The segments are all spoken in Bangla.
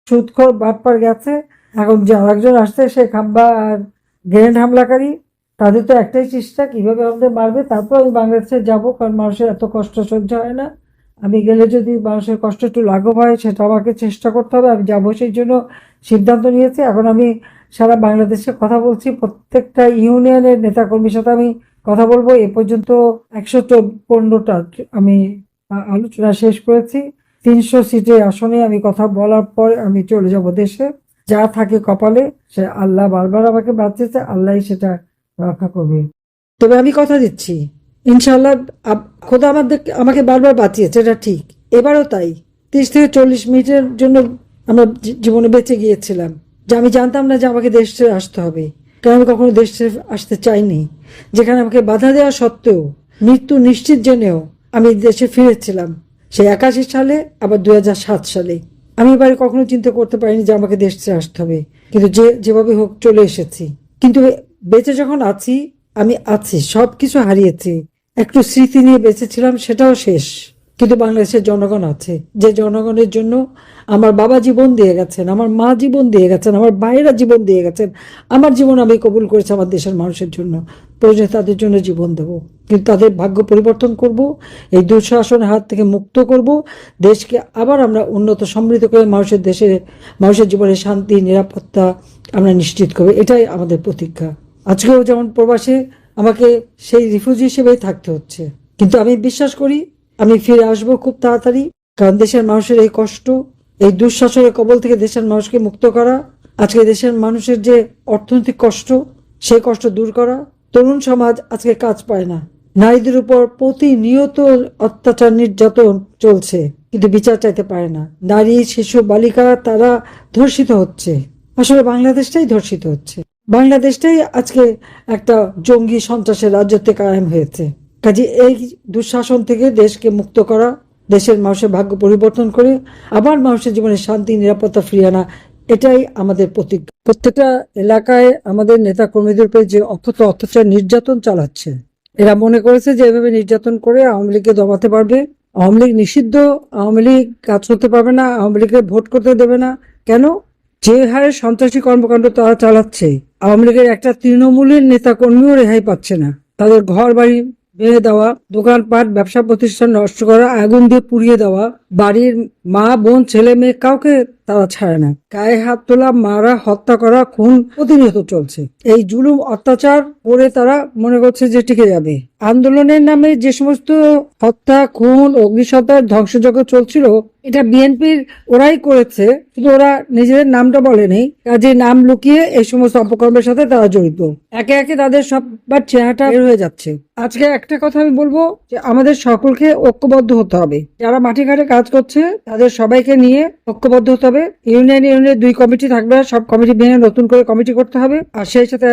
সুদখোর বাটপার গেছে। এখন যে আরেকজন আসছে সে খাম্বা আর গ্রেনেড হামলাকারী, তাদের তো একটাই চেষ্টা কিভাবে আমাদের মারবে। তারপর আমি বাংলাদেশে যাব, কারণ মানুষের এত কষ্ট সহ্য হয় না। আমি গেলে যদি মানুষের কষ্ট একটু লাঘব হয় সেটা আমাকে চেষ্টা করতে হবে। আমি যাবো, সেই জন্য সিদ্ধান্ত নিয়েছি। এখন আমি সারা বাংলাদেশে কথা বলছি, প্রত্যেকটা ইউনিয়নের নেতাকর্মীর সাথে আমি কথা বলবো। এ পর্যন্ত 115টা আমি আলোচনা শেষ করেছি। 300 সিটের আসনে আমি কথা বলার পর আমি চলে যাব দেশে। যা থাকে কপালে, সে আল্লাহ বারবার আমাকে বাঁচিয়েছে, আল্লাহই সেটা রক্ষা করবে। তবে আমি কথা দিচ্ছি, ইনশাল্লাহ খোদা আমাকে বারবার বাঁচিয়েছে, এটা ঠিক। এবারও তাই। 30 থেকে 40 মিনিটের জন্য আমরা জীবনে বেঁচে গিয়েছিলাম, যে আমি জানতাম না যে আমাকে দেশ ছেড়ে আসতে হবে, কারণ আমি কখনো দেশ ছেড়ে আসতে চাইনি। যেখানে আমাকে বাধা দেওয়া সত্ত্বেও, মৃত্যু নিশ্চিত জেনেও আমি দেশে ফিরেছিলাম, সেই 81 সালে, আবার 2007 সালে। আমি এবারে কখনো চিন্তা করতে পারিনি যে আমাকে দেশ ছেড়ে আসতে হবে, কিন্তু যেভাবে হোক চলে এসেছি। কিন্তু বেঁচে যখন আছি, আমি আছি, সবকিছু হারিয়েছি, একটু স্মৃতি নিয়ে বেঁচেছিলাম, সেটাও শেষ। কিন্তু বাংলাদেশের জনগণ আছে, যে জনগণের জন্য আমার বাবা জীবন দিয়ে গেছেন, আমার মা জীবন দিয়ে গেছেন, আমার ভাইয়েরা জীবন দিয়ে গেছেন। আমার জীবন আমি কবুল করেছি আমার দেশের মানুষের জন্য, প্রয়োজনে তাদের জন্য জীবন দেব। কিন্তু তাদের ভাগ্য পরিবর্তন করব, এই দুঃশাসনের হাত থেকে মুক্ত করব, দেশকে আবার আমরা উন্নত সমৃদ্ধ করে মানুষের জীবনে শান্তি নিরাপত্তা আমরা নিশ্চিত করব। এটাই আমাদের প্রতিজ্ঞা। আজকেও যেমন প্রবাসে আমাকে সেই রিফিউজি হিসেবেই থাকতে হচ্ছে, কিন্তু আমি বিশ্বাস করি আমি ফিরে আসবো খুব তাড়াতাড়ি। কারণ দেশের মানুষের এই কষ্ট, এই দুঃশাসনের কবল থেকে দেশের মানুষকে মুক্ত করা, আজকে দেশের মানুষের যে অর্থনৈতিক কষ্ট, সেই কষ্ট দূর করা। তরুণ সমাজ আজকে কাজ পায় না, নারীদের উপর প্রতিনিয়ত অত্যাচার নির্যাতন চলছে, কিন্তু বিচার চাইতে পারে না। নারী, শিশু, বালিকা তারা ধর্ষিত হচ্ছে। আসলে বাংলাদেশটাই ধর্ষিত হচ্ছে। বাংলাদেশটাই আজকে একটা জঙ্গি সন্ত্রাসের রাজত্বে কায়েম হয়েছে। কাজে এই দুঃশাসন থেকে দেশকে মুক্ত করা, দেশের মানুষের ভাগ্য পরিবর্তন করে আবার মানুষের জীবনে শান্তি নিরাপত্তা ফিরিয়ে আনা, এটাই আমাদের প্রতিজ্ঞা। প্রত্যেকটা এলাকায় আমাদের নেতা কর্মীদের উপরে যে অকথ্য অত্যাচার নির্যাতন চালাচ্ছে, এরা মনে করেছে যে এভাবে নির্যাতন করে আওয়ামী লীগকে দমাতে পারবে। আওয়ামী লীগ নিষিদ্ধ, আওয়ামী লীগ কাজ করতে পারবে না, আওয়ামী লীগকে ভোট করতে দেবে না। কেন? যে হারে সন্ত্রাসী কর্মকাণ্ড তারা চালাচ্ছে, আওয়ামী লীগের একটা তৃণমূলের নেতা কর্মীও রেহাই পাচ্ছে না। তাদের ঘর বাড়ি ভেঙে দেওয়া, দোকানপাট ব্যবসা প্রতিষ্ঠান নষ্ট করা, আগুন দিয়ে পুড়িয়ে দেওয়া, বাড়ির মা বোন ছেলে মেয়ে কাউকে তারা ছাড়ে না। গায়ে হাত তোলা, মারা, হত্যা করা, খুন প্রতিনিয়ত চলছে। এই জুলুম অত্যাচার করে তারা মনে করছে যে টিকে যাবে। আন্দোলনের নামে যে সমস্ত হত্যা, খুন, অগ্নিসংযোগ, ধ্বংসযজ্ঞ চলছিল, এটা বিএনপির ওরাই করেছে, কিন্তু ওরা নিজেদের নামটা বলেনি। কাজে নাম লুকিয়ে এই সমস্ত অপকর্মের সাথে তারা জড়িত। একে একে তাদের সববার চেহারাটা বের হয়ে যাচ্ছে। আজকে একটা কথা আমি বলবো, যে আমাদের সকলকে ঐক্যবদ্ধ হতে হবে। যারা মাঠে ঘাটে কাজ করছে তাদের সবাইকে নিয়ে ঐক্যবদ্ধ হতে হবে। ইউনিয়নে 2 কমিটি থাকবে, সব কমিটি ভেঙে নতুন করে কমিটি করতে হবে। আর সেই সাথে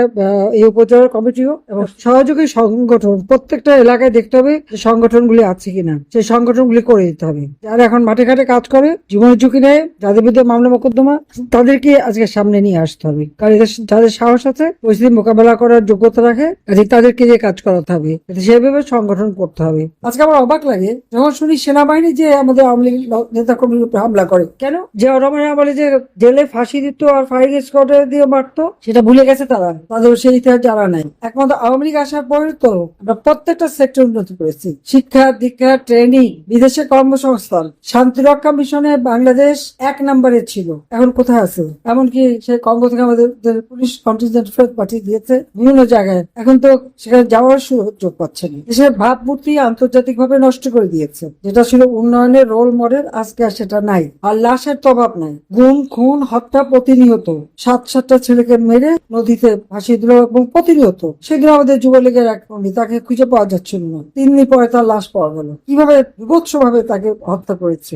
এই উপজেলার কমিটিও এবং সহযোগী সংগঠন প্রত্যেকটা এলাকায় দেখতে হবে যে সংগঠনগুলি আছে কিনা, সেই সংগঠনগুলি করে দিতে হবে। যারা এখন মাঠে ঘাটে কাজ করে, জীবনের ঝুঁকি নেয়, যাদের বিরুদ্ধে মামলা মোকদ্দমা, তাদেরকে আজকে সামনে নিয়ে আসতে হবে। কারণ যাদের সাহস আছে, পরিস্থিতি মোকাবেলা করার যোগ্যতা রাখে, তাদেরকে দিয়ে কাজ করাতে হবে, সেভাবে সংগঠন করতে হবে। আজকে আমার অবাক লাগে যখন শুনি সেনাবাহিনী যে আমাদের আওয়ামী লীগ নেতা কর্মীর উপরে হামলা করে। কেন? যে রমনা বলে যে জেলে ফাঁসি দিত আর ফায়ারিং স্কোয়াডে দিয়ে মারতো, সেটা ভুলে গেছে তারা, তাদের সেই ইতিহাস জানা নাই। একমাত্র আওয়ামী লীগ আসার পরে তো আমরা প্রত্যেকটা সেক্টর উন্নতি করেছি। শিক্ষা দীক্ষা, ট্রেনিং, বিদেশে কর্মসংস্থান, শান্তিরক্ষা মিশনে বাংলাদেশ 1 নম্বরে ছিল, এখন কোথায় আছে? এমনকি সেই কঙ্গো থেকে আমাদের পুলিশ কন্টিনজেন্ট ফেরত পাঠিয়ে দিয়েছে বিভিন্ন জায়গায়। এখন তো সেখানে যাওয়ার সুযোগ পাচ্ছে না। দেশের ভাবমূর্তি আন্তর্জাতিক ভাবে নষ্ট করে দিয়েছে। যেটা ছিল উন্নয়নের রোল মডেল, আজকে আর সেটা নাই। আর লাশের তো অভাব নাই, গুম খুন হত্যা প্রতিনিয়ত। 7-7টা ছেলেকে মেরে নদীতে ভাসিয়ে দিল, এবং প্রতিনিয়ত। সেদিন আমাদের যুবলীগের এক কর্মী, তাকে খুঁজে পাওয়া যাচ্ছিল না, 3 দিন পরে তার লাশ পাওয়া গেল। কিভাবে বিভৎস ভাবে তাকে হত্যা করেছে।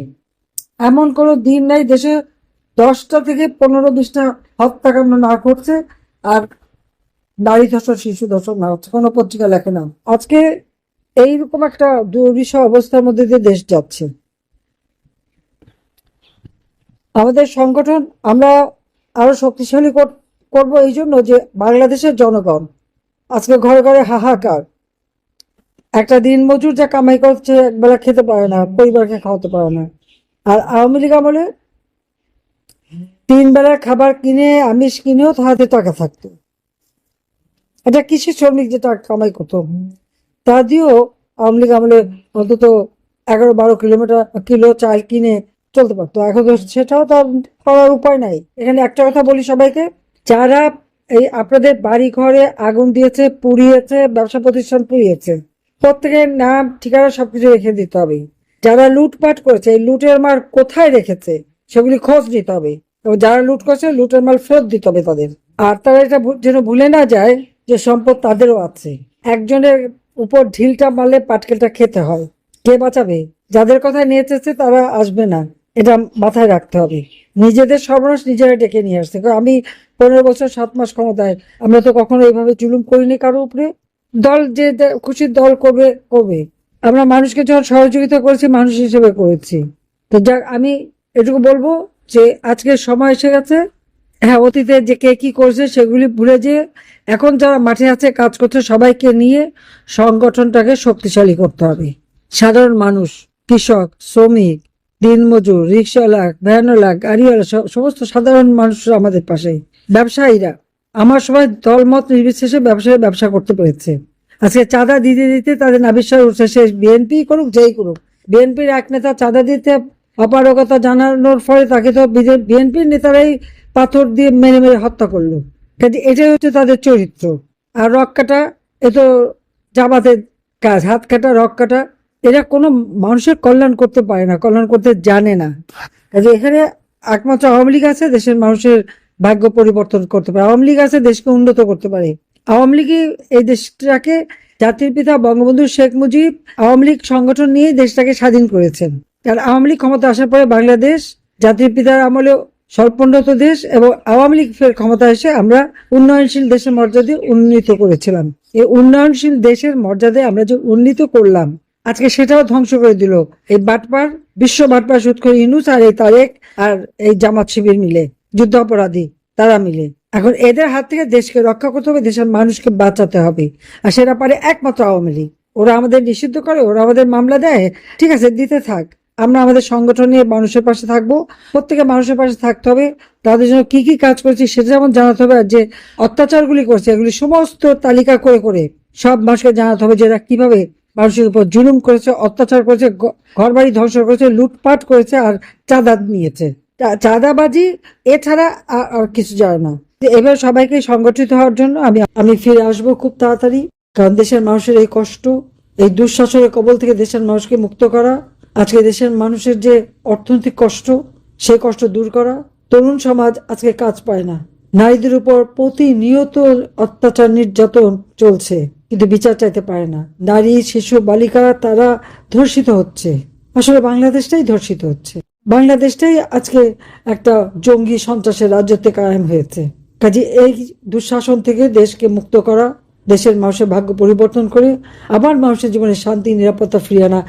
এমন কোনো দিন নাই দেশে 10টা থেকে 15-20টা হত্যাকাণ্ড না করছে আর নারী ধর্ষণ, শিশু ধর্ষণ না হচ্ছে, কোনো পত্রিকা লেখে না। আজকে এইরকম একটা দুর্বিষহ অবস্থার মধ্যে দিয়ে দেশ যাচ্ছে। আমাদের সংগঠন আমরা আরো শক্তিশালী করব এই জন্য যে বাংলাদেশের জনগণ আজকে ঘরে ঘরে হাহাকার। একটা দিন মজুর যা কামাই করছে, একবেলা খেতে পারে না, পরিবারকে খাওয়াতে পারে না। আর আওয়ামী লীগ আমলে তিন বেলা খাবার কিনে আমিষ কিনেও হাতে টাকা থাকতো। এটা কৃষি শ্রমিক যে টাকা কামাই করতো, তা দিয়েও আওয়ামী লীগ আমলে অন্তত 11-12 কিলো চাল কিনে চলতে পারতো। এখন তো সেটাও তো আর করার উপায় নাই। এখানে একটা কথা বলি সবাইকে, যারা এই আপনাদের বাড়ি ঘরে আগুন দিয়েছে, পুড়িয়েছে, ব্যবসা প্রতিষ্ঠান পুড়িয়েছে, প্রত্যেকের নাম ঠিকানা সবকিছু রেখে দিতে হবে। যারা লুটপাট করেছে, এই লুটের মাল কোথায় রেখেছে সেগুলি খোঁজ নিতে হবে, এবং যারা লুট করেছে লুটের মাল ফেরত দিতে হবে তাদের। আর তারা এটা যেন ভুলে না যায় যে সম্পদ তাদেরও আছে। একজনের উপর ঢিলটা মারলে পাটকেলটা খেতে হয়। কে বাঁচাবে? যাদের কথা নিয়ে এসেছে তারা আসবে না, এটা মাথায় রাখতে হবে। নিজেদের সর্বনাশ নিজেরা ডেকে নিয়ে আসছে। আমি 15 বছর 7 মাস ক্ষমতায়, আমরা তো কখনো এইভাবে জুলুম করিনি কারো উপরে। দল যে খুশির দল করবে করবে, আমরা মানুষকে যখন সহযোগিতা করেছি মানুষ হিসেবে করেছি। তো যাক, আমি এটুকু বলবো যে আজকের সময় এসে গেছে। হ্যাঁ, অতীতে যে কে কি করেছে সেগুলি ভুলে যে এখন যারা মাঠে আছে কাজ করছে সবাইকে নিয়ে সংগঠনটাকে শক্তিশালী করতে হবে। সাধারণ মানুষ, কৃষক, শ্রমিক, দিনমজুর, রিক্সাওয়ালা, ভ্যানওয়ালা, গাড়িওয়ালা, সমস্ত সাধারণ মানুষরা আমাদের পাশে। ব্যবসায়ীরা, আমার সবাই দলমত নির্বিশেষে ব্যবসা করতে পেরেছে। আজকে চাঁদা দিতে দিতে তাদের নাবিশ্বাস উঠছে, সে বিএনপি করুক যেই করুক। বিএনপির এক নেতা চাঁদা দিতে অপারগতা জানানোর ফলে তাকে তো বিএনপির নেতারাই পাথর দিয়ে মেরে মেরে হত্যা করলো। কাজে এটাই হচ্ছে তাদের চরিত্র। আর রক কাটা, এ তো জামাতের কাজ, হাত কাটা, রক কাটা। এরা কোনো মানুষের কল্যাণ করতে পারে না, কল্যাণ করতে জানে না। কাজে এখানে একমাত্র আওয়ামী লীগ আছে দেশের মানুষের ভাগ্য পরিবর্তন করতে পারে। আওয়ামী লীগ আছে দেশকে উন্নত করতে পারে। আওয়ামী লীগই এই দেশটাকে, জাতির পিতা বঙ্গবন্ধু শেখ মুজিব আওয়ামী লীগ সংগঠন নিয়ে দেশটাকে স্বাধীন করেছেন। কারণ আওয়ামী লীগ ক্ষমতা আসার পরে বাংলাদেশ জাতির পিতার আমলে স্বল্পোন্নত দেশ, এবং আওয়ামী লীগ ফের ক্ষমতা এসে আমরা উন্নয়নশীল দেশের মর্যাদা উন্নীত করেছিলাম। এই উন্নয়নশীল দেশের মর্যাদায় আমরা যে উন্নীত করলাম, আজকে সেটাও ধ্বংস করে দিল এই বাটপার, বিশ্ব বাটপার সুৎখর ইউনূস আর এই তারেক আর এই জামাত শিবির মিলে, যুদ্ধ অপরাধী তারা মিলে। এখন এদের হাত থেকে দেশকে রক্ষা করতে হবে, দেশের মানুষকে বাঁচাতে হবে। আর সেটা পারে একমাত্র আওয়ামী লীগ। ওরা আমাদের নিষিদ্ধ করে, ওরা আমাদের মামলা দেয়, ঠিক আছে, দিতে থাক। আমরা আমাদের সংগঠন নিয়ে মানুষের পাশে থাকবো। প্রত্যেকে মানুষের পাশে থাকতে হবে। তাদের জন্য কি কি কাজ করেছি সেটা যেমন জানাতে হবে, আর যে অত্যাচারগুলি করছে এগুলি সমস্ত তালিকা করে করে সব মানুষকে জানাতে হবে যে এরা কিভাবে মানুষের উপর জুলুম করেছে, অত্যাচার করেছে, ঘর বাড়ি ধ্বংস করেছে, লুটপাট করেছে, আর চাঁদা নিয়েছে। চাঁদাবাজি এছাড়া আর কিছু যায় না। এবার সবাইকে সংগঠিত হওয়ার জন্য আমি ফিরে আসবো খুব তাড়াতাড়ি। কারণ দেশের মানুষের এই কষ্ট, এই দুঃশাসনের কবল থেকে দেশের মানুষকে মুক্ত করা, আজকে দেশের মানুষের যে অর্থনৈতিক কষ্ট, সেই কষ্ট দূর করা। তরুণ সমাজ আজকে কাজ পায় না, নারীদের উপর প্রতিনিয়ত অত্যাচার নির্যাতন চলছে, কিন্তু বিচার চাইতে পারে না। নারী, শিশু, বালিকা তারা ধর্ষিত হচ্ছে। আসলে বাংলাদেশটাই ধর্ষিত হচ্ছে। বাংলাদেশটাই আজকে একটা জঙ্গি সন্ত্রাসের রাজ্যতে কায়েম হয়েছে। কাজে এই দুঃশাসন থেকে দেশকে মুক্ত করা, দেশের মানুষের ভাগ্য পরিবর্তন করে আবার মানুষের জীবনে শান্তি নিরাপত্তা ফিরিয়ে আনা,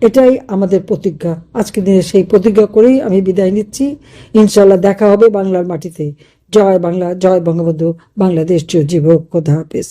এটাই আমাদের প্রতিজ্ঞা। আজকের দিনে সেই প্রতিজ্ঞা করেই আমি বিদায় নিচ্ছি। ইনশাল্লাহ দেখা হবে বাংলার মাটিতে। জয় বাংলা, জয় বঙ্গবন্ধু, বাংলাদেশ চিরজীবী হোক। খোদা হাফেজ।